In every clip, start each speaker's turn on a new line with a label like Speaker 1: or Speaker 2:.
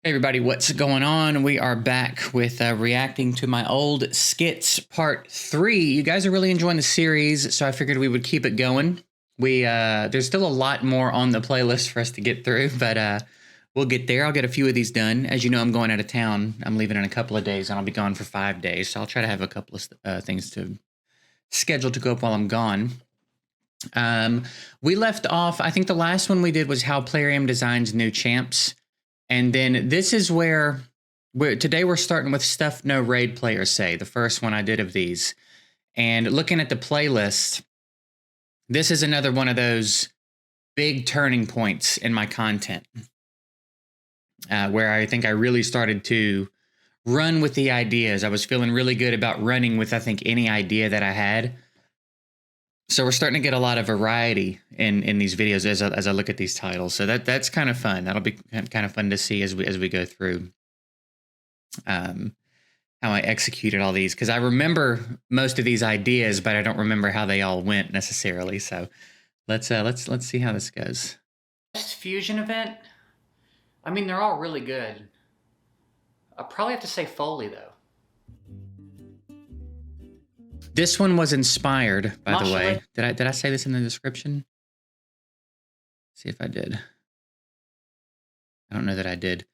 Speaker 1: Hey everybody, what's going on? We are back with reacting to my old skits part 3. You guys are really enjoying the series, so I figured we would keep it going. There's still a lot more on the playlist for us to get through, but we'll get there. I'll get a few of these done. As you know, I'm going out of town. I'm leaving in a couple of days, and I'll be gone for 5 days. So I'll try to have a couple of things to schedule to go up while I'm gone. We left off. I think the last one we did was how Plarium designs new champs. And then this is where today we're starting with stuff no raid players say, the first one I did of these. And looking at the playlist, this is another one of those big turning points in my content, where I think I really started to run with the ideas. I was feeling really good about running with, I think, any idea that I had. So we're starting to get a lot of variety in these videos as I look at these titles. So that's kind of fun. That'll be kind of fun to see as we go through how I executed all these, because I remember most of these ideas, but I don't remember how they all went necessarily. So let's see how this goes. Best fusion event. I mean, they're all really good. I'll probably have to say Foley though. This one was inspired, by the way. Did I say this in the description? Let's see if I did. I don't know that I did.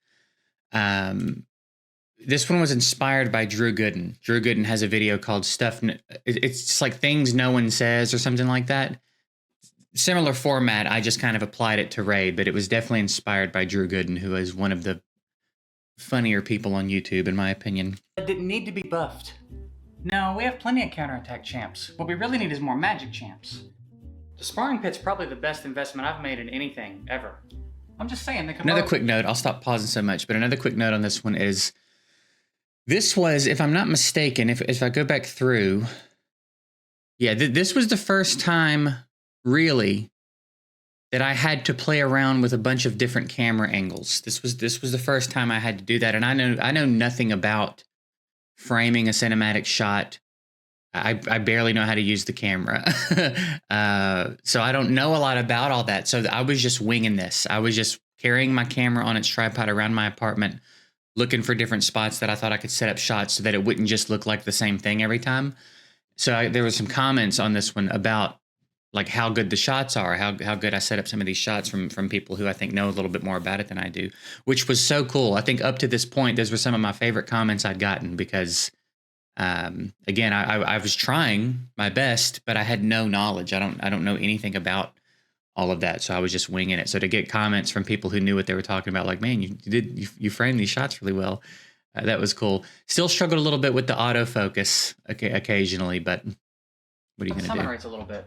Speaker 1: This one was inspired by Drew Gooden. Drew Gooden has a video called Stuff. It's just like Things No One Says or something like that. Similar format. I just kind of applied it to Raid, but it was definitely inspired by Drew Gooden, who is one of the funnier people on YouTube, in my opinion. It didn't need to be buffed. No, we have plenty of counterattack champs. What we really need is more magic champs. The sparring pit's probably the best investment I've made in anything, ever. I'm just saying, they could. Another quick note, I'll stop pausing so much, but another quick note on this one is, this was, if I'm not mistaken, if I go back through, yeah, this was the first time, really, that I had to play around with a bunch of different camera angles. This was the first time I had to do that, and I know nothing about framing a cinematic shot. I barely know how to use the camera. So I don't know a lot about all that. So I was just winging this. I was just carrying my camera on its tripod around my apartment, looking for different spots that I thought I could set up shots so that it wouldn't just look like the same thing every time. So there were some comments on this one about like how good the shots are, how good I set up some of these shots from people who I think know a little bit more about it than I do, which was so cool. I think up to this point, those were some of my favorite comments I'd gotten because, again, I was trying my best, but I had no knowledge. I don't know anything about all of that, so I was just winging it. So to get comments from people who knew what they were talking about, like, man, you framed these shots really well. That was cool. Still struggled a little bit with the autofocus occasionally, but what are you going to do? Summon rates a little bit.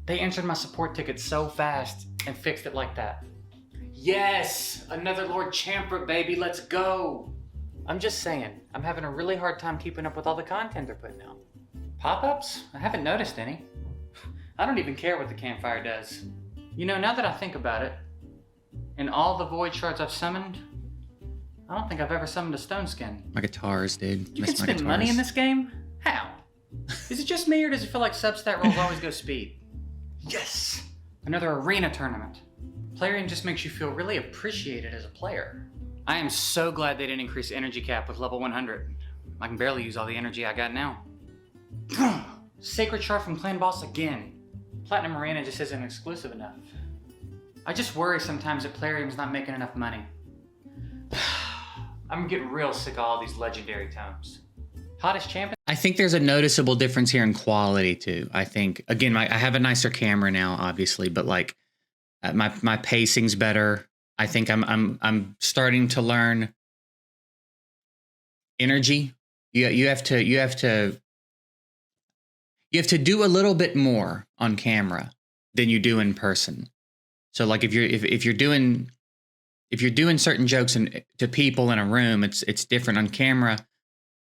Speaker 1: They answered my support ticket so fast and fixed it like that. Yes! Another Lord Champer, baby, let's go! I'm just saying, I'm having a really hard time keeping up with all the content they're putting out. Pop-ups? I haven't noticed any. I don't even care what the campfire does. You know, now that I think about it, in all the void shards I've summoned, I don't think I've ever summoned a stone skin. My guitars, dude. You can spend money in this game? How? Is it just me, or does it feel like substat rolls always go speed? Yes! Another arena tournament. Plarium just makes you feel really appreciated as a player. I am so glad they didn't increase energy cap with level 100. I can barely use all the energy I got now. Sacred Shard from Clan Boss again. Platinum Arena just isn't exclusive enough. I just worry sometimes that Plarium's not making enough money. I'm getting real sick of all these legendary tomes. Hottest champion? I think there's a noticeable difference here in quality too. I think, again, I have a nicer camera now, obviously, but like my pacing's better. I think I'm starting to learn energy. You have to do a little bit more on camera than you do in person. So like if you're doing certain jokes to people in a room, it's different on camera.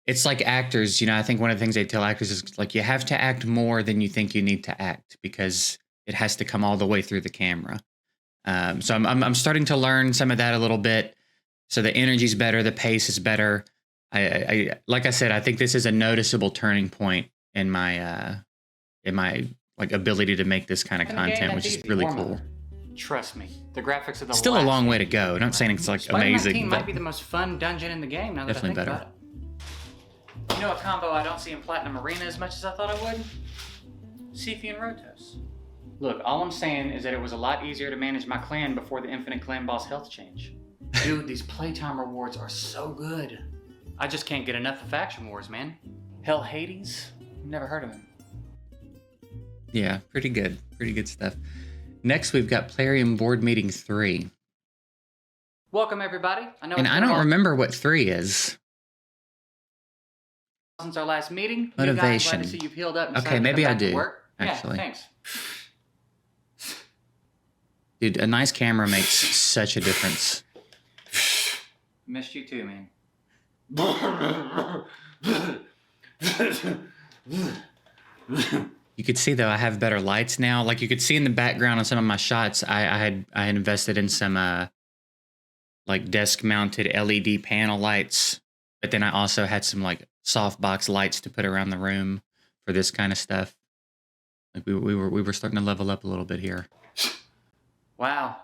Speaker 1: It's like actors, you know, I think one of the things they tell actors is like, you have to act more than you think you need to act because it has to come all the way through the camera. So I'm starting to learn some of that a little bit. So the energy's better, the pace is better. I like I said, I think this is a noticeable turning point in my like ability to make this kind of content, which is really cool. Trust me, the graphics are the
Speaker 2: Still a long way to go. I'm not saying it's like
Speaker 1: Spider-Man
Speaker 2: amazing,
Speaker 1: 19
Speaker 2: but
Speaker 1: might be the most fun dungeon in the game now that I think
Speaker 2: definitely
Speaker 1: about it. You know a combo I don't see in Platinum Arena as much as I thought I would? Sifi and Rotos. Look, all I'm saying is that it was a lot easier to manage my clan before the Infinite Clan Boss health change. Dude, these playtime rewards are so good. I just can't get enough of Faction Wars, man. Hell, Hades? Never heard of him.
Speaker 2: yeah, pretty good. Pretty good stuff. Next, we've got Plarium Board Meeting 3.
Speaker 1: Welcome, everybody.
Speaker 2: And I don't remember what 3 is.
Speaker 1: Since our last meeting,
Speaker 2: Motivation.
Speaker 1: You guys, glad to see you've healed up and
Speaker 2: Okay, maybe I do,
Speaker 1: Yeah,
Speaker 2: actually.
Speaker 1: thanks.
Speaker 2: Dude, a nice camera makes such a difference.
Speaker 1: Missed you too, man.
Speaker 2: You could see though I have better lights now. Like you could see in the background on some of my shots, I had invested in some like desk mounted LED panel lights, but then I also had some like softbox lights to put around the room for this kind of stuff. Like we were starting to level up a little bit here.
Speaker 1: Wow.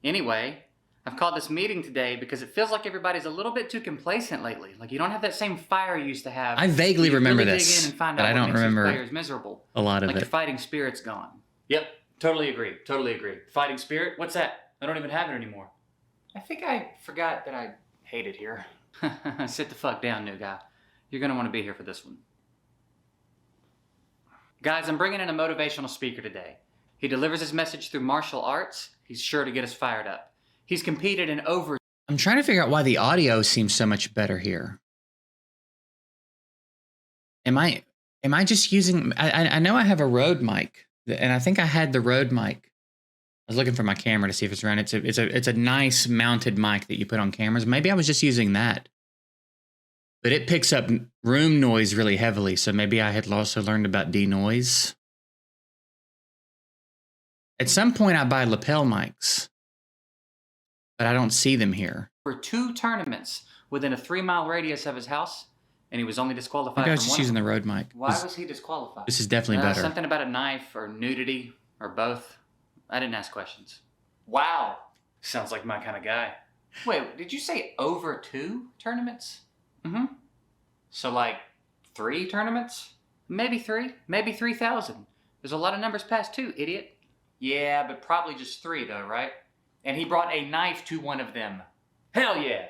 Speaker 1: Anyway, I've called this meeting today because it feels like everybody's a little bit too complacent lately. Like you don't have that same fire you used to have.
Speaker 2: I vaguely remember
Speaker 1: really
Speaker 2: this,
Speaker 1: dig in and find
Speaker 2: but
Speaker 1: out
Speaker 2: I don't
Speaker 1: what makes these
Speaker 2: remember
Speaker 1: players miserable.
Speaker 2: a lot of
Speaker 1: like
Speaker 2: it.
Speaker 1: Your fighting spirit's gone. Yep, totally agree. Totally agree. Fighting spirit? What's that? I don't even have it anymore. I think I forgot that I hate it here. Sit the fuck down, new guy. You're gonna want to be here for this one. Guys, I'm bringing in a motivational speaker today. He delivers his message through martial arts. He's sure to get us fired up. He's competed in over...
Speaker 2: I'm trying to figure out why the audio seems so much better here. Am I just using... I know I have a Rode mic, and I think I had the Rode mic. I was looking for my camera to see if it's around. It's a nice mounted mic that you put on cameras. Maybe I was just using that. But it picks up room noise really heavily, so maybe I had also learned about denoise. At some point, I buy lapel mics, but I don't see them here.
Speaker 1: For 2 tournaments within a 3-mile radius of his house, and he was only disqualified
Speaker 2: Maybe I was
Speaker 1: from
Speaker 2: just
Speaker 1: one.
Speaker 2: using the Rode mic.
Speaker 1: Why was he disqualified?
Speaker 2: This is definitely better.
Speaker 1: Something about a knife or nudity or both. I didn't ask questions. Wow. Sounds like my kind of guy. Wait, did you say over 2 tournaments? Mm-hmm. So like 3 tournaments? Maybe 3. Maybe 3,000. There's a lot of numbers past 2, idiot. Yeah, but probably just 3 though, right? And he brought a knife to one of them. Hell yeah.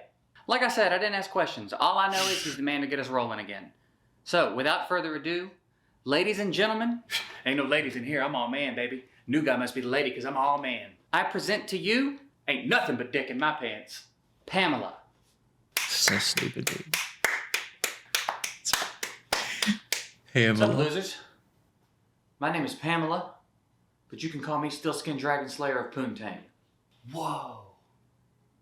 Speaker 1: Like I said, I didn't ask questions. All I know is he's the man to get us rolling again. So, without further ado, ladies and gentlemen. Ain't no ladies in here, I'm all man, baby. New guy must be the lady, because I'm all man. I present to you, ain't nothing but dick in my pants, Pamela.
Speaker 2: So stupid, dude.
Speaker 1: What's up, losers? My name is Pamela, but you can call me Steelskin Dragon Slayer of Poontang. Whoa.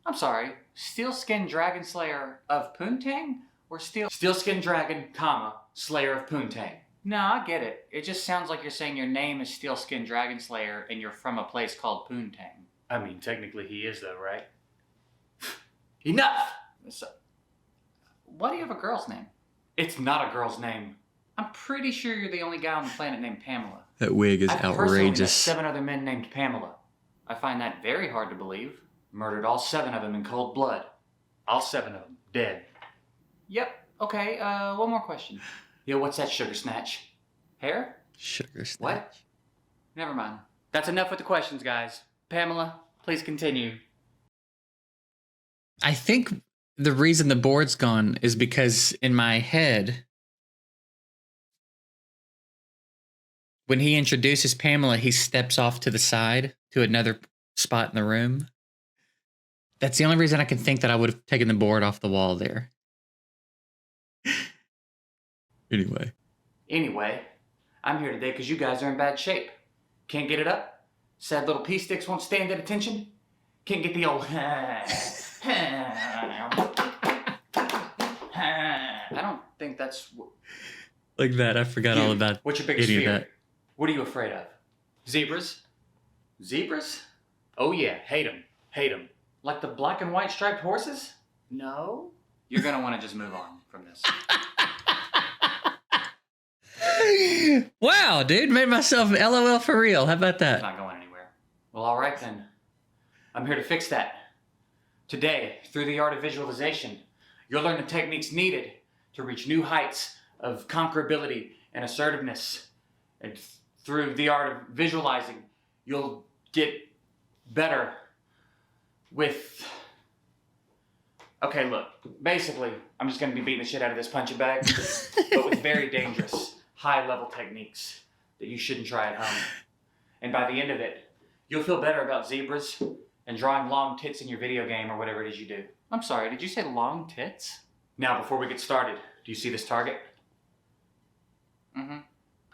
Speaker 1: I'm sorry, Steelskin Dragon Slayer of Poontang? Or Steelskin Dragon, comma, Slayer of Poontang? No, I get it. It just sounds like you're saying your name is Steelskin Dragon Slayer and you're from a place called Poontang. I mean, technically he is though, right? Enough! So, why do you have a girl's name? It's not a girl's name. I'm pretty sure you're the only guy on the planet named Pamela.
Speaker 2: That wig is
Speaker 1: I've personally met
Speaker 2: outrageous.
Speaker 1: 7 other men named Pamela. I find that very hard to believe. Murdered all 7 of them in cold blood. All 7 of them dead. Yep. Okay. One more question. Yo, what's that, sugar snatch? Hair?
Speaker 2: Sugar snatch.
Speaker 1: What? Never mind. That's enough with the questions, guys. Pamela, please continue.
Speaker 2: I think the reason the board's gone is because in my head, when he introduces Pamela, he steps off to the side to another spot in the room. That's the only reason I can think that I would have taken the board off the wall there. Anyway, I'm here today because you guys are in bad shape. Can't get it up? Sad little pea sticks won't stand at attention? Can't get the old... I don't think that's... Like that, I forgot all about
Speaker 1: What's your biggest
Speaker 2: any of
Speaker 1: fear?
Speaker 2: that.
Speaker 1: What are you afraid of? Zebras? Zebras? Oh yeah, hate them. Hate them. Like the black and white striped horses? No. You're gonna want to just move on from this.
Speaker 2: Wow, dude, made myself LOL for real. How about
Speaker 1: It's
Speaker 2: that?
Speaker 1: not going anywhere. Well, all right then. I'm here to fix that. Today, through the art of visualization, you'll learn the techniques needed to reach new heights of conquerability and assertiveness. And through the art of visualizing, you'll get better with... Okay, look, basically, I'm just gonna be beating the shit out of this punching bag, but with very dangerous, high-level techniques that you shouldn't try at home. And by the end of it, you'll feel better about zebras and drawing long tits in your video game or whatever it is you do. I'm sorry, did you say long tits? Now, before we get started, do you see this target? Mm-hmm.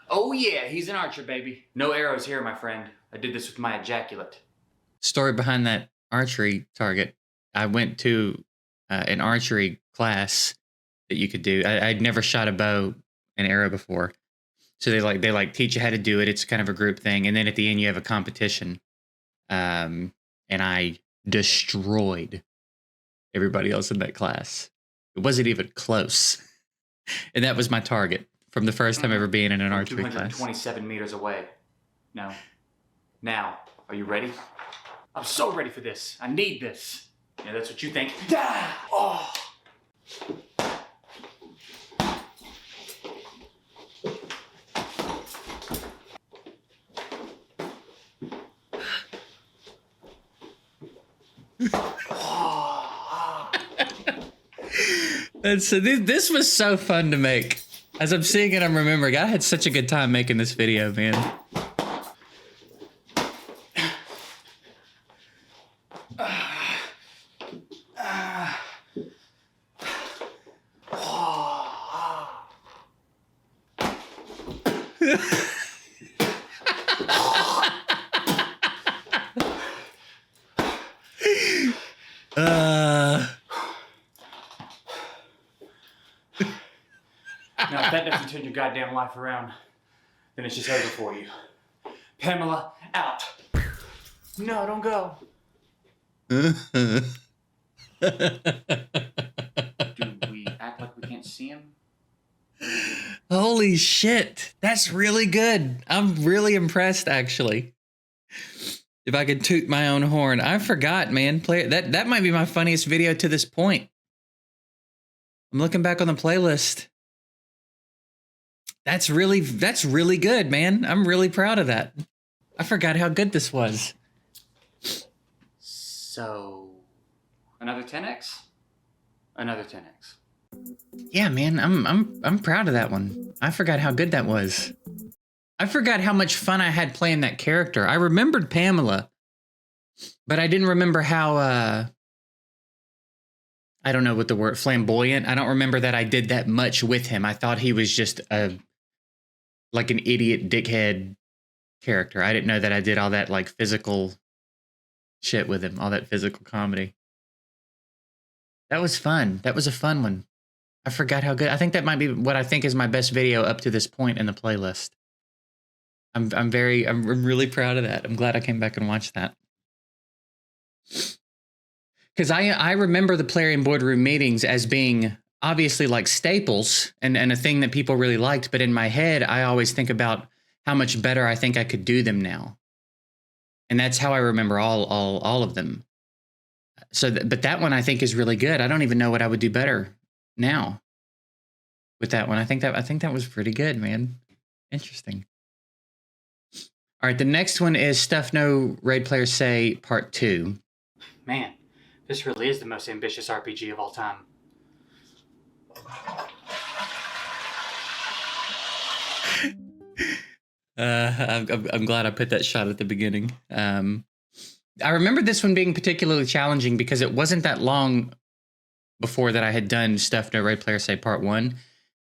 Speaker 1: Oh yeah, he's an archer, baby. No arrows here, my friend. I did this with my ejaculate. Story behind that archery target. I went to an archery class that you could do. I'd never shot a bow and arrow before. So they teach you how to do it. It's kind of a group thing. And then at the end you have a competition. And I destroyed everybody else in that class. It wasn't even close. And that was my target from the first time ever being in an archery class. 227 meters away. No. Now, are you ready? I'm so ready for this. I need this. Yeah, that's what you think. Ah! Oh! And so this was so fun to make. As I'm seeing it, I'm remembering I had such a good time making this video, man. Now, if that doesn't turn your goddamn life around, then it's just over for you. Pamela, out. No, don't go. Do we act like we can't see him? Holy shit. That's really good. I'm really impressed, actually. If I could toot my own horn. I forgot, man. That might be my funniest video to this point. I'm looking back on the playlist. That's really good, man. I'm really proud of that. I forgot how good this was. So, another 10x? Another 10x. Yeah, man, I'm proud of that one. I forgot how good that was. I forgot how much fun I had playing that character. I remembered Pamela, but I didn't remember how I don't know what the word, flamboyant. I don't remember that I did that much with him. I thought he was just like an idiot dickhead character. I didn't know that I did all that like physical shit with him, all that physical comedy. That was fun. That was a fun one. I forgot how good. I think that might be what I think is my best video up to this point in the playlist. I'm really proud of that. I'm glad I came back and watched that. Because I remember the Plarium Boardroom meetings as being obviously like staples and a thing that people really liked. But in my head, I always think about how much better I think I could do them now. And that's how I remember all of them. So, but that one I think is really good. I don't even know what I would do better now with that one. I think that was pretty good, man. Interesting. All right, the next one is Stuff No Raid Players Say Part 2. Man, this really is the most ambitious RPG of all time. I'm glad I put that shot at the beginning. I remember this one being particularly challenging because it wasn't that long before that I had done Stuff No Raid Players Say Part 1.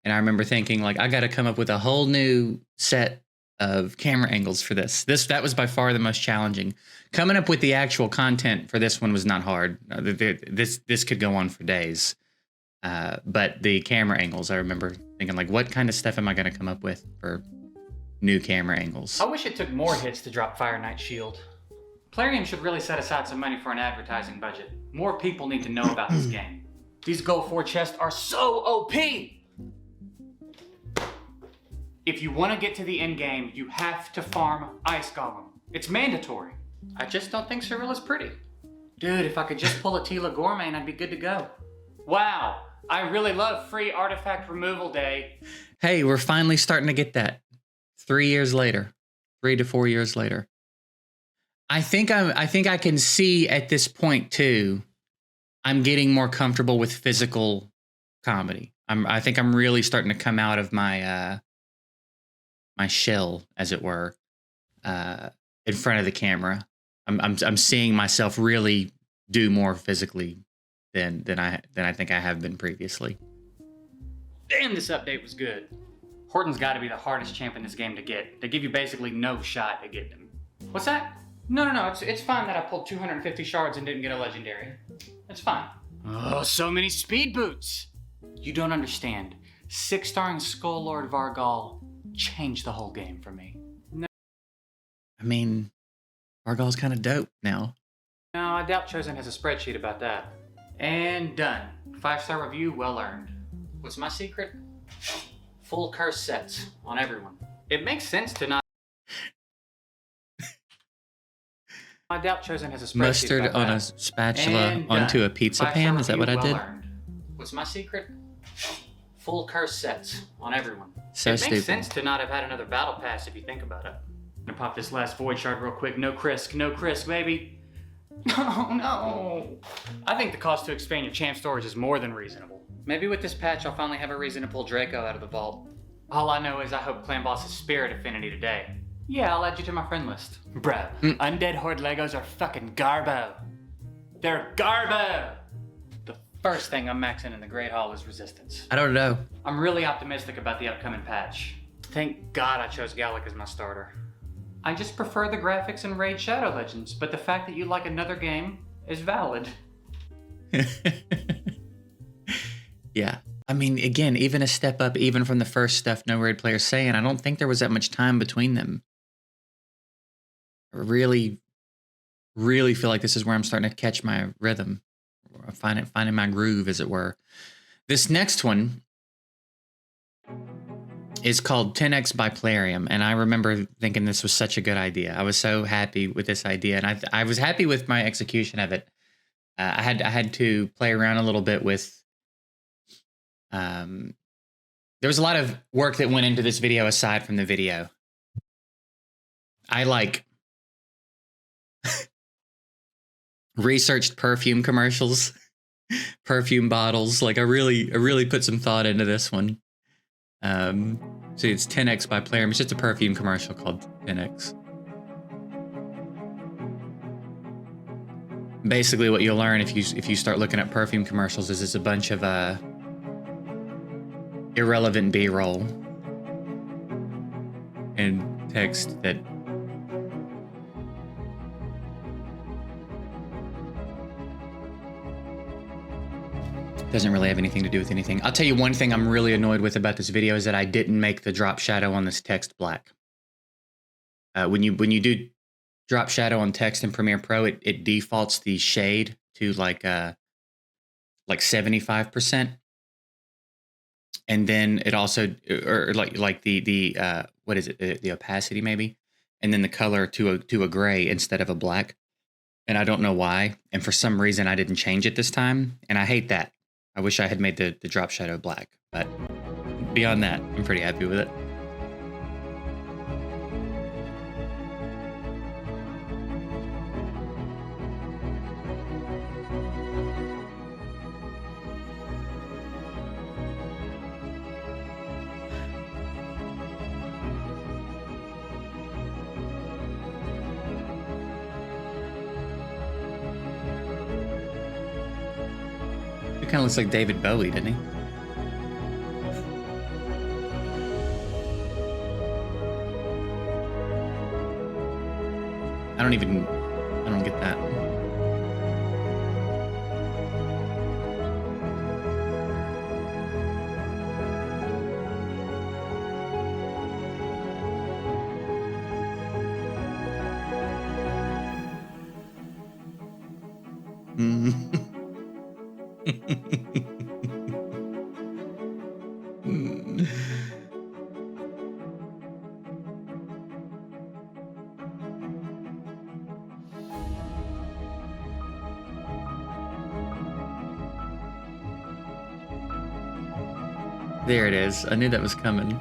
Speaker 1: And I remember thinking, like, I got to come up with a whole new set of camera angles for this. That was by far the most challenging. Coming up with the actual content for this one was not hard. This could go on for days. But the camera angles, I remember thinking, like, what kind of stuff am I going to come up with for new camera angles? I wish it took more hits to drop Fire Knight Shield. Plarium should really set aside some money for an advertising budget. More people need to know about this game. These Gold 4 chests are so OP! If you want to get to the end game, you have to farm Ice Golem. It's mandatory. I just don't think Cirilla's pretty. Dude, if I could just pull a Tila Gourmet, I'd be good to go. Wow, I really love free artifact removal day. Hey, we're finally starting to get that. 3 years later. 3 to 4 years later. I think I can see at this point too, I'm getting more comfortable with physical comedy. I think I'm really starting to come out of my my shell, as it were, in front of the camera. I'm seeing myself really do more physically than I think I have been previously. Damn, this update was good. Horton's got to be the hardest champ in this game to get. They give you basically no shot at getting him. What's that? No. It's fine that I pulled 250 shards and didn't get a legendary. It's fine. Oh, so many speed boots. You don't understand. 6-starring Skull Lord Vargal changed the whole game for me. No. I mean, Vargal's kind of dope now. No, I doubt Chosen has a spreadsheet about that. And done. 5-star review, well earned. What's my secret? Full curse sets on everyone. It makes sense to not. I doubt Chosen has a spreadsheet. Mustard on a spatula onto a pizza pan. Is that what I did? What's my secret? Full curse sets on everyone. So it makes sense to not have had another battle pass if you think about it. I'm gonna pop this last void shard real quick. No Krisk, baby. Oh no. I think the cost to expand your champ storage is more than reasonable. Maybe with this patch I'll finally have a reason to pull Draco out of the vault. All I know is I hope Clan Boss is Spirit Affinity today. Yeah, I'll add you to my friend list. Bro, Undead Horde Legos are fucking garbo. They're garbo! The first thing I'm maxing in the Great Hall is Resistance. I don't know. I'm really optimistic about the upcoming patch. Thank God I chose Gallic as my starter. I just prefer the graphics in Raid Shadow Legends, but the fact that you like another game is valid. Yeah. I mean, again, even a step up, even from the first stuff no raid players saying, I don't think there was that much time between them. I really feel like this is where I'm starting to catch my rhythm, finding my groove, as it were. This next one is called 10x by Plarium, and I remember thinking this was such a good idea. I was so happy with this idea, and I was happy with my execution of it. I had to play around a little bit with. There was a lot of work that went into this video aside from the video. I researched perfume commercials, perfume bottles. Like I really put some thought into this one. So it's 10x by Plarium. It's just a perfume commercial called 10x. Basically, what you'll learn if you start looking at perfume commercials is it's a bunch of irrelevant B-roll and text that doesn't really have anything to do with anything. I'll tell you one thing I'm really annoyed with about this video is that I didn't make the drop shadow on this text black. When you do drop shadow on text in Premiere Pro, it defaults the shade to like 75%. And then it also, or like the what is it? The opacity maybe, and then the color to a gray instead of a black. And I don't know why. And for some reason I didn't change it this time, and I hate that. I wish I had made the drop shadow black. But beyond that, I'm pretty happy with it. Kind of looks like David Bowie, doesn't he? I don't get that. There it is. I knew that was coming.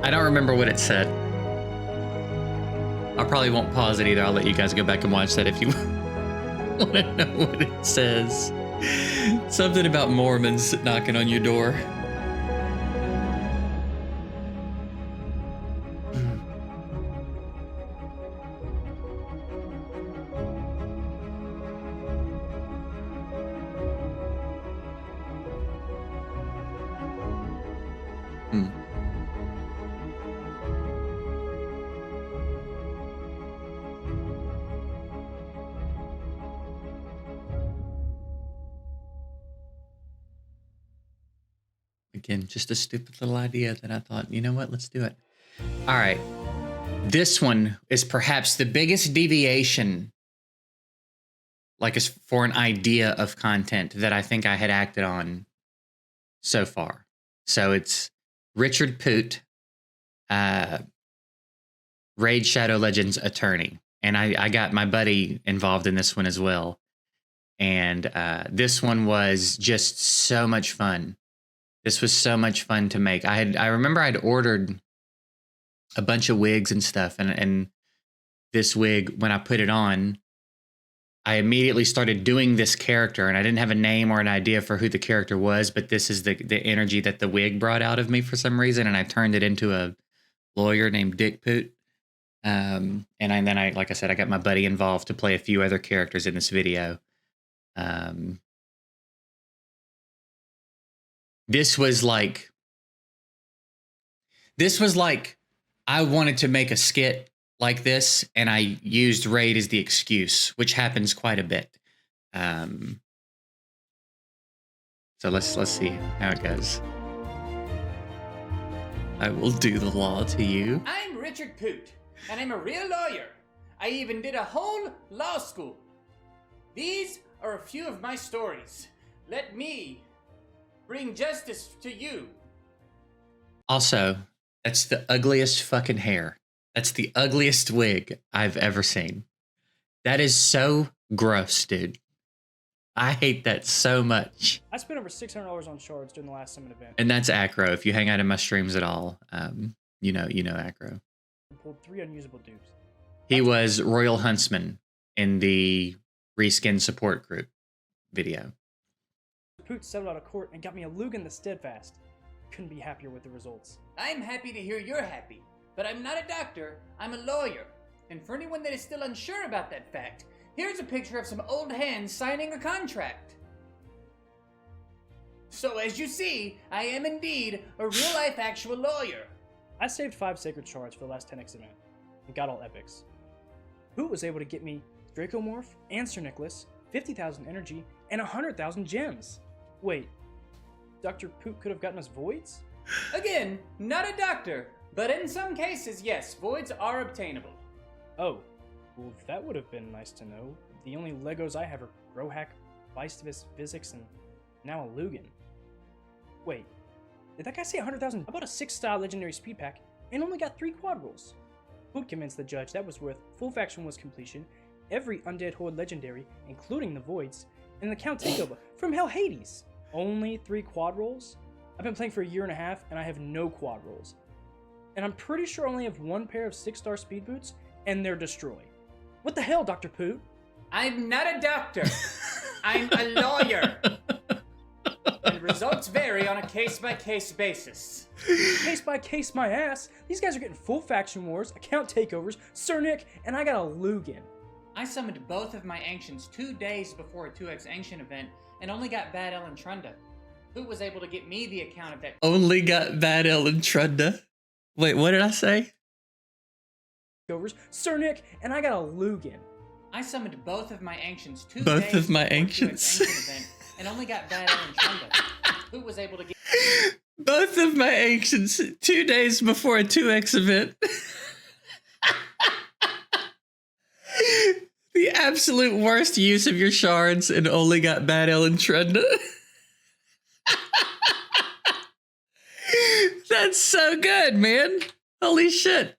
Speaker 1: I don't remember what it said. I probably won't pause it either. I'll let you guys go back and watch that if you want to know what it says. Something about Mormons knocking on your door. Again, just a stupid little idea that I thought, you know what, let's do it. All right. This one is perhaps the biggest deviation, like as for an idea of content that I think I had acted on so far. So it's Richard Poot, Raid Shadow Legends attorney. And I got my buddy involved in this one as well. And this one was just so much fun. This was so much fun to make. I remember I'd ordered a bunch of wigs and stuff, and this wig, when I put it on, I immediately started doing this character, and I didn't have a name or an idea for who the character was, but this is the energy that the wig brought out of me for some reason, and I turned it into a lawyer named Dick Poot. And then I, like I said, I got my buddy involved to play a few other characters in this video. This was like I wanted to make a skit like this, and I used Raid as the excuse, which happens quite a bit. So let's see how it goes. I will do the law to you.
Speaker 3: I'm Richard Poot, and I'm a real lawyer. I even did a whole law school. These are a few of my stories. Let me bring justice to you.
Speaker 1: Also, that's the ugliest fucking hair. That's the ugliest wig I've ever seen. That is so gross, dude. I hate that so much.
Speaker 4: I spent over $600 on shards during the last summit event.
Speaker 1: And that's Acro. If you hang out in my streams at all, you know Acro.
Speaker 4: Pulled 3 unusable dupes.
Speaker 1: He was Royal Huntsman in the Reskin support group video.
Speaker 4: Poot settled out of court and got me a Lugan the Steadfast. Couldn't be happier with the results.
Speaker 3: I'm happy to hear you're happy, but I'm not a doctor, I'm a lawyer. And for anyone that is still unsure about that fact, here's a picture of some old hands signing a contract. So as you see, I am indeed a real-life actual lawyer.
Speaker 4: I saved 5 sacred shards for the last 10x event and got all epics. Poot was able to get me Dracomorph and Sir Nicholas, 50,000 energy, and 100,000 gems. Wait, Dr. Poot could have gotten us voids?
Speaker 3: Again, not a doctor, but in some cases, yes, voids are obtainable.
Speaker 4: Oh, well, that would have been nice to know. The only Legos I have are Grohack, Feistivus, Physics, and now a Lugan. Wait, did that guy say 100,000? I bought a 6-style legendary speed pack and only got 3 quad rolls. Poot convinced the judge that was worth full faction was completion, every Undead Horde legendary, including the voids, and the Count Takeover from Hell Hades. Only 3 quad rolls? I've been playing for a year and a half and I have no quad rolls. And I'm pretty sure I only have 1 pair of 6-star speed boots and they're destroyed. What the hell, Dr. Poot?
Speaker 3: I'm not a doctor. I'm a lawyer. And results vary on a case-by-case basis.
Speaker 4: Case by case my ass. These guys are getting full faction wars, account takeovers, Sir Nick, and I got a Lugan.
Speaker 3: I summoned both of my Ancients 2 days before a 2x Ancient event and only got Bad Ellen Trunda. Who was able to get me the account of that?
Speaker 1: Only got Bad Ellen Trunda. Wait, what did I say?
Speaker 4: Sir Nick, and I got a Lugan.
Speaker 3: I summoned both of my Ancients 2
Speaker 1: Both
Speaker 3: days
Speaker 1: of my
Speaker 3: before
Speaker 1: Ancients.
Speaker 3: 2x Ancient event and only got Bad Ellen Trunda. Who was able to get
Speaker 1: Both of my Ancients 2 days before a 2x event. The absolute worst use of your shards and only got Bad Ellen Trunda.
Speaker 2: That's so good, man. Holy shit.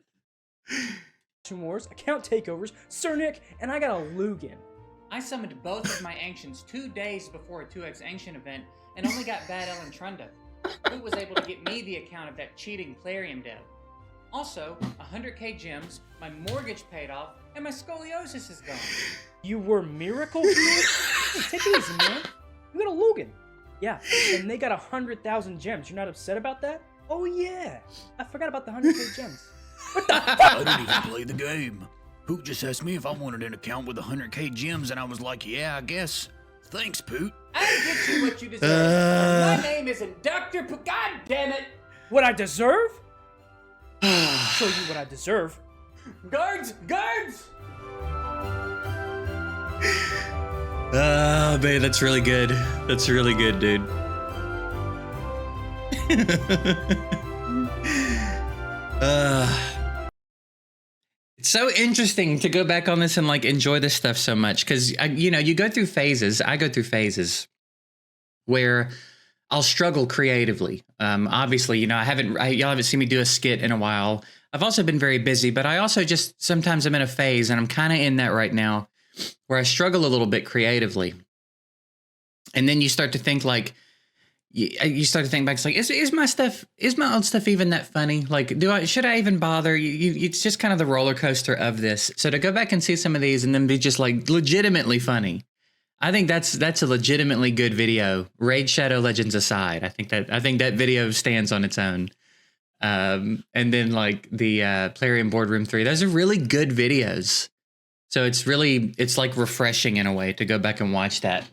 Speaker 4: Wars, account takeovers, Cernic, and I got a Lugan.
Speaker 3: I summoned both of my Ancients 2 days before a 2x Ancient event and only got Bad Ellen Trunda. Who was able to get me the account of that cheating Clarium dev. Also, 100k gems, my mortgage paid off, and my scoliosis is gone.
Speaker 4: You were Miracle Fuel? Hey, take it easy, man. You got a Lugan. Yeah, and they got 100,000 gems. You're not upset about that? Oh yeah, I forgot about the 100k gems. What the fuck?
Speaker 5: I didn't even play the game. Poot just asked me if I wanted an account with 100k gems, and I was like, yeah, I guess. Thanks, Poot.
Speaker 3: I get you what you deserve. My name isn't Dr. God damn it!
Speaker 4: What I deserve? Show you what I deserve.
Speaker 3: Guards! Guards!
Speaker 2: Oh, man, that's really good. That's really good, dude. It's so interesting to go back on this and like enjoy this stuff so much because you know, you go through phases. I go through phases where I'll struggle creatively. Obviously, you know, y'all haven't seen me do a skit in a while. I've also been very busy, but I also just sometimes I'm in a phase, and I'm kind of in that right now, where I struggle a little bit creatively. And then you start to think like, you start to think back, it's like, is my old stuff even that funny? Like, should I even bother? It's just kind of the roller coaster of this. So to go back and see some of these and then be just like legitimately funny, I think that's a legitimately good video. Raid Shadow Legends aside, I think that video stands on its own. And then like the Plarium Boardroom 3, those are really good videos. So it's like refreshing in a way to go back and watch that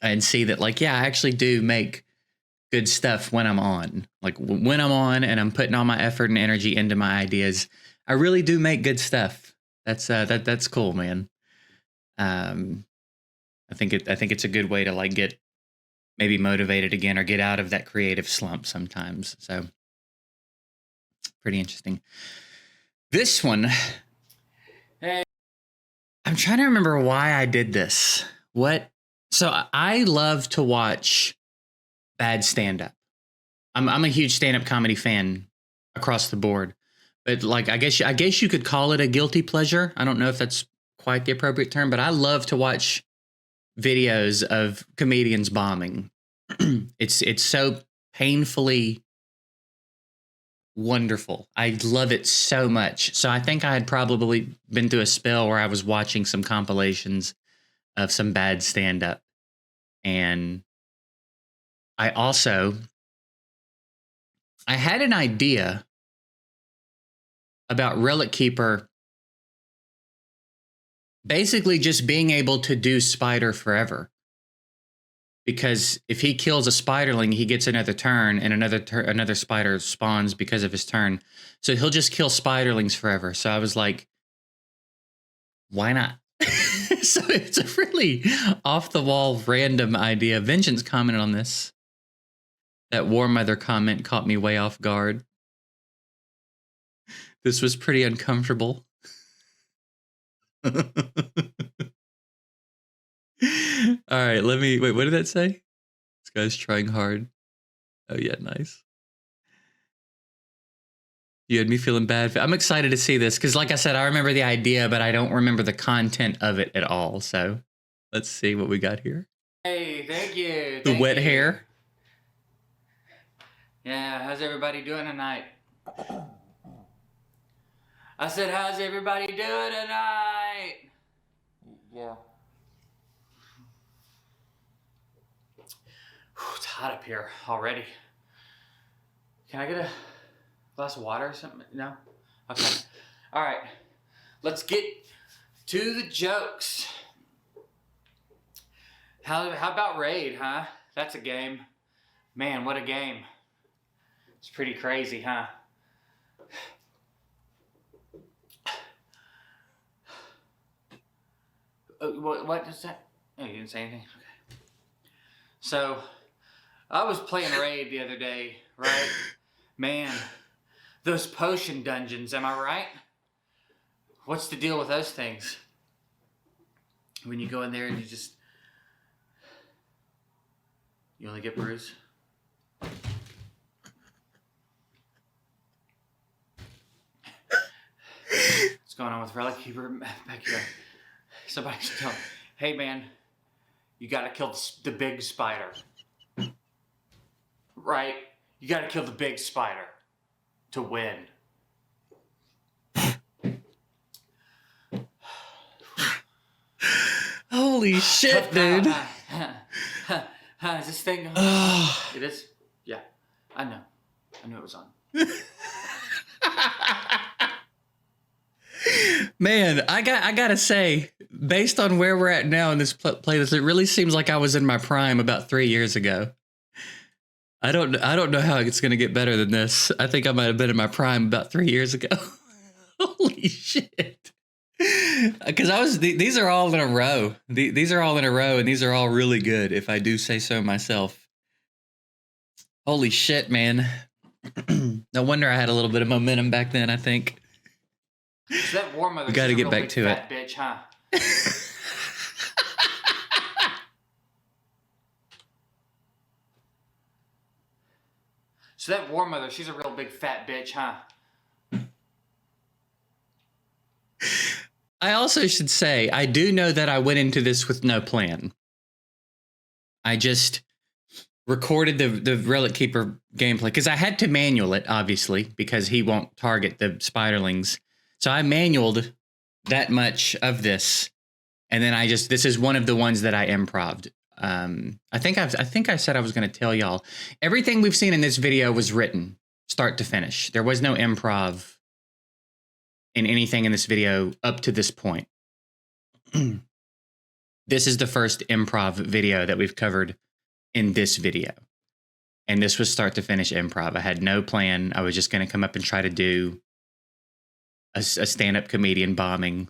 Speaker 2: and see that like, yeah, I actually do make good stuff when I'm on. Like when I'm on and I'm putting all my effort and energy into my ideas, I really do make good stuff. That's cool, man. I think it's a good way to like get maybe motivated again or get out of that creative slump sometimes. So pretty interesting. This one, I'm trying to remember why I did this. So I love to watch bad stand-up. I'm a huge stand-up comedy fan across the board. But like I guess you could call it a guilty pleasure. I don't know if that's quite the appropriate term, but I love to watch videos of comedians bombing. It's so painfully wonderful. I love it so much. So I think I had probably been through a spell where I was watching some compilations of some bad stand-up. And I had an idea about Relic Keeper basically just being able to do spider forever. Because if he kills a spiderling, he gets another turn, and another spider spawns because of his turn. So he'll just kill spiderlings forever. So I was like, why not? So it's a really off-the-wall random idea. Vengeance commented on this. That War Mother comment caught me way off guard. This was pretty uncomfortable. All right, wait, what did that say? This guy's trying hard. Oh yeah, nice. You had me feeling bad. I'm excited to see this because like I said, I remember the idea, but I don't remember the content of it at all. So let's see what we got here.
Speaker 3: Hey, thank you.
Speaker 2: The wet hair.
Speaker 3: Yeah, how's everybody doing tonight? I said, how's everybody doing tonight? Yeah. It's hot up here already. Can I get a glass of water or something? No? Okay. All right. Let's get to the jokes. How about Raid, huh? That's a game. Man, what a game. It's pretty crazy, huh? What is that? Oh, you didn't say anything? Okay. So, I was playing Raid the other day, right? Man, those potion dungeons, am I right? What's the deal with those things? When you go in there and you only get bruised? going on with Relic Keeper back here? Somebody's telling, hey man, you gotta kill the big spider. Right? You gotta kill the big spider to win.
Speaker 2: Holy shit, dude.
Speaker 3: Is this thing on? It is? Yeah. I know. I knew it was on.
Speaker 2: Man, I gotta say, based on where we're at now in this playlist, it really seems like I was in my prime about 3 years ago. I don't know how it's gonna get better than this. I think I might have been in my prime about 3 years ago. Holy shit! Because these are all in a row. These are all in a row, and these are all really good, if I do say so myself. Holy shit, man! No wonder I had a little bit of momentum back then. I think.
Speaker 3: So that war mother,
Speaker 2: We got to get back to it.
Speaker 3: Bitch, huh? So that war mother, she's a real big fat bitch, huh?
Speaker 2: I also should say, I do know that I went into this with no plan. I just recorded the Relic Keeper gameplay because I had to manual it, obviously, because he won't target the spiderlings. So I manualed that much of this, and then this is one of the ones that I improv'd. I think I said I was going to tell y'all everything we've seen in this video was written start to finish. There was no improv in anything in this video up to this point. This is the first improv video that we've covered in this video. And this was start to finish improv. I had no plan. I was just going to come up and try to do a stand-up comedian bombing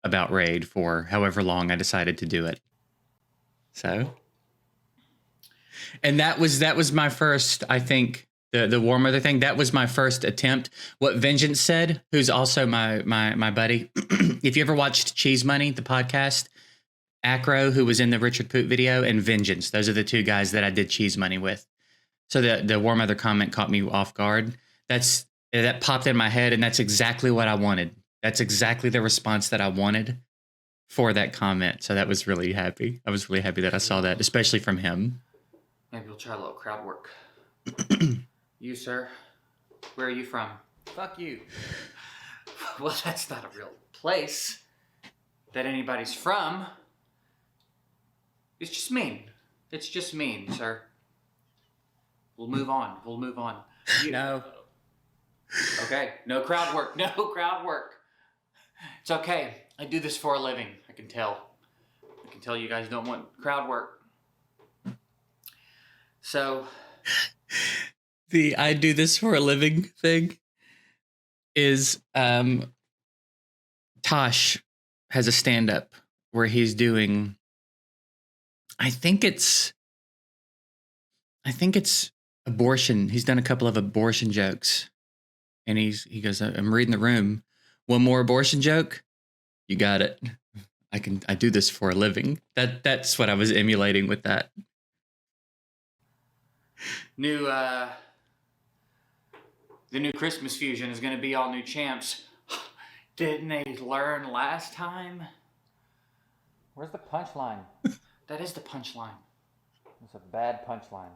Speaker 2: about Raid for however long I decided to do it. So, and that was my first, I think, the War Mother thing, that was my first attempt. What Vengeance said, who's also my buddy, if you ever watched Cheese Money, the podcast, Acro, who was in the Richard Poot video, and Vengeance, those are the two guys that I did Cheese Money with. So the War Mother comment caught me off guard. That popped in my head, and that's exactly what I wanted. That's exactly the response that I wanted for that comment. So that was really happy. I was really happy that I saw that, especially from him.
Speaker 3: Maybe we'll try a little crowd work. You, sir, where are you from? Fuck you. Well, that's not a real place that anybody's from. It's just mean. It's just mean, sir. We'll move on. We'll move on.
Speaker 2: No.
Speaker 3: Okay, no crowd work. No crowd work. It's okay. I do this for a living. I can tell. I can tell you guys don't want crowd work. So...
Speaker 2: The I do this for a living thing is Tosh has a stand-up where he's doing, I think it's abortion. He's done a couple of abortion jokes. And he goes, I'm reading the room. One more abortion joke? You got it. I do this for a living. That's what I was emulating with that.
Speaker 3: The new Christmas fusion is going to be all new champs. Didn't they learn last time? Where's the punchline? That is the punchline. It's a bad punchline.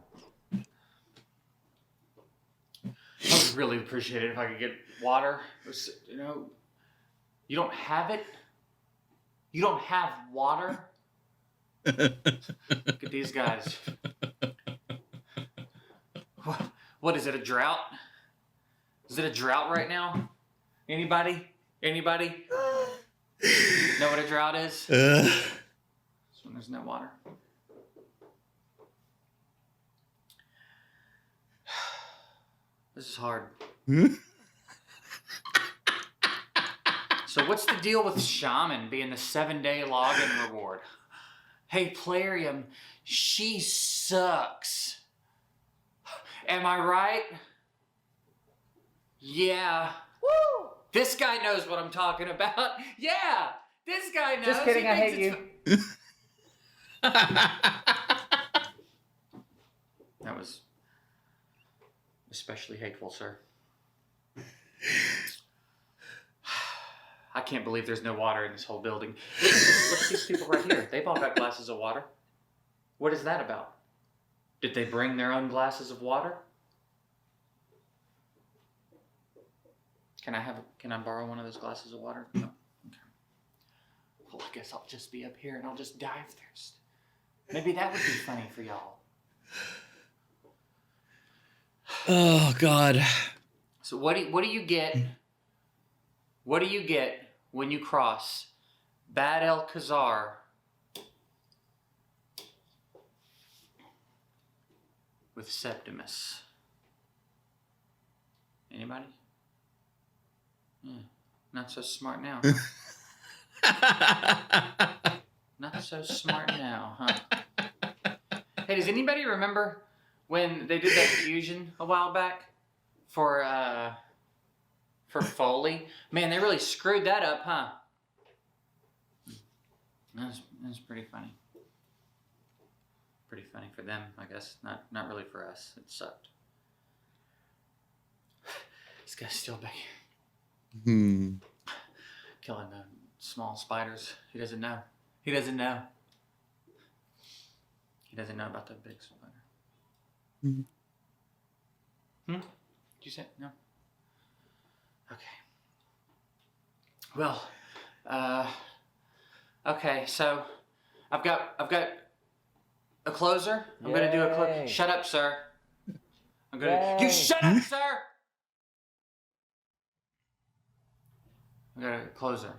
Speaker 3: I would really appreciate it if I could get water. You know, you don't have it? You don't have water? Look at these guys. What is it, a drought? Is it a drought right now? Anybody? Anybody? Know what a drought is? It's when there's no water. This is hard. So what's the deal with Shaman being the 7-day login reward? Hey, Plarium, she sucks. Am I right? Yeah. Woo! This guy knows what I'm talking about. Yeah, this guy knows.
Speaker 4: Just kidding, I hate you.
Speaker 3: That was especially hateful, sir. I
Speaker 2: can't believe there's no water in this whole building. Look at these people right here. They've all got glasses of water. What is that about? Did they bring their own glasses of water? Can I borrow one of those glasses of water? No. Okay. Well, I guess I'll just be up here and I'll just die of thirst. Maybe that would be funny for y'all.
Speaker 1: Oh God.
Speaker 2: So what do you get? What do you get when you cross Bad El Khazar with Septimus? Anybody? Not so smart now. Not so smart now, huh? Hey, does anybody remember when they did that fusion a while back for Foley? Man, they really screwed that up, huh? That was pretty funny. Pretty funny for them, I guess. Not really for us. It sucked. This guy's still back here. Killing the small spiders. He doesn't know. He doesn't know. He doesn't know about the big spider. Did you say no? Okay. Well, okay. So, I've got a closer. I'm gonna do a closer. Shut up, sir. I'm gonna. You shut up, sir. I got a closer.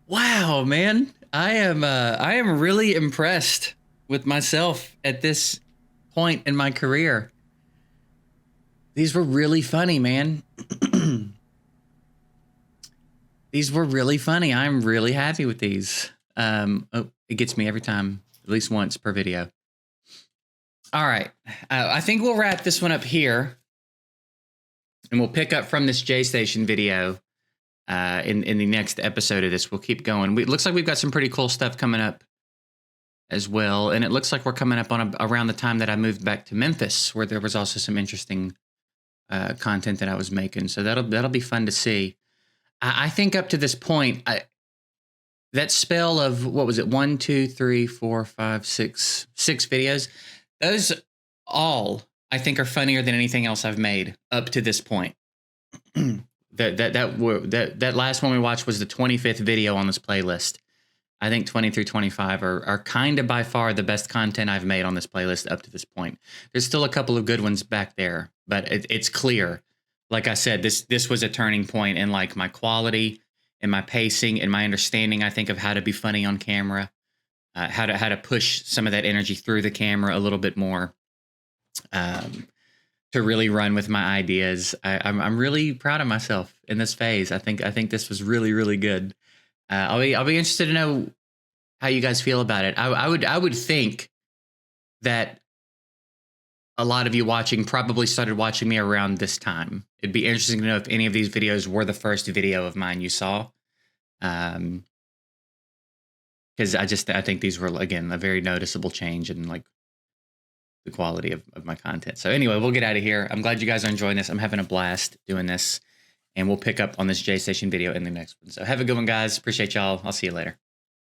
Speaker 1: Wow, man. I am really impressed with myself at this point in my career. These were really funny, man. These were really funny. I'm really happy with these. It gets me every time, at least once per video. All right. I think we'll wrap this one up here. And we'll pick up from this J-Station video in the next episode of this. We'll keep going. It looks like we've got some pretty cool stuff coming up as well. And it looks like we're coming up on around the time that I moved back to Memphis, where there was also some interesting content that I was making. So that'll be fun to see. I think up to this point, that spell of, what was it, 1, 2, 3, 4, 5, 6 videos, those all, I think, are funnier than anything else I've made up to this point. That last one we watched was the 25th video on this playlist. I think 20 through 25 are kind of by far the best content I've made on this playlist up to this point. There's still a couple of good ones back there, but it's clear. Like I said, this was a turning point in like my quality and my pacing and my understanding, I think, of how to be funny on camera, how to push some of that energy through the camera a little bit more, to really run with my ideas. I'm really proud of myself in this phase. I think this was really, really good. I'll be interested to know how you guys feel about it. I would think that a lot of you watching probably started watching me around this time. It'd be interesting to know if any of these videos were the first video of mine you saw. Because I think these were, again, a very noticeable change in like the quality of my content. So anyway, we'll get out of here. I'm glad you guys are enjoying this. I'm having a blast doing this, and we'll pick up on this J-Station video in the next one. So have a good one, guys. Appreciate y'all. I'll see you later.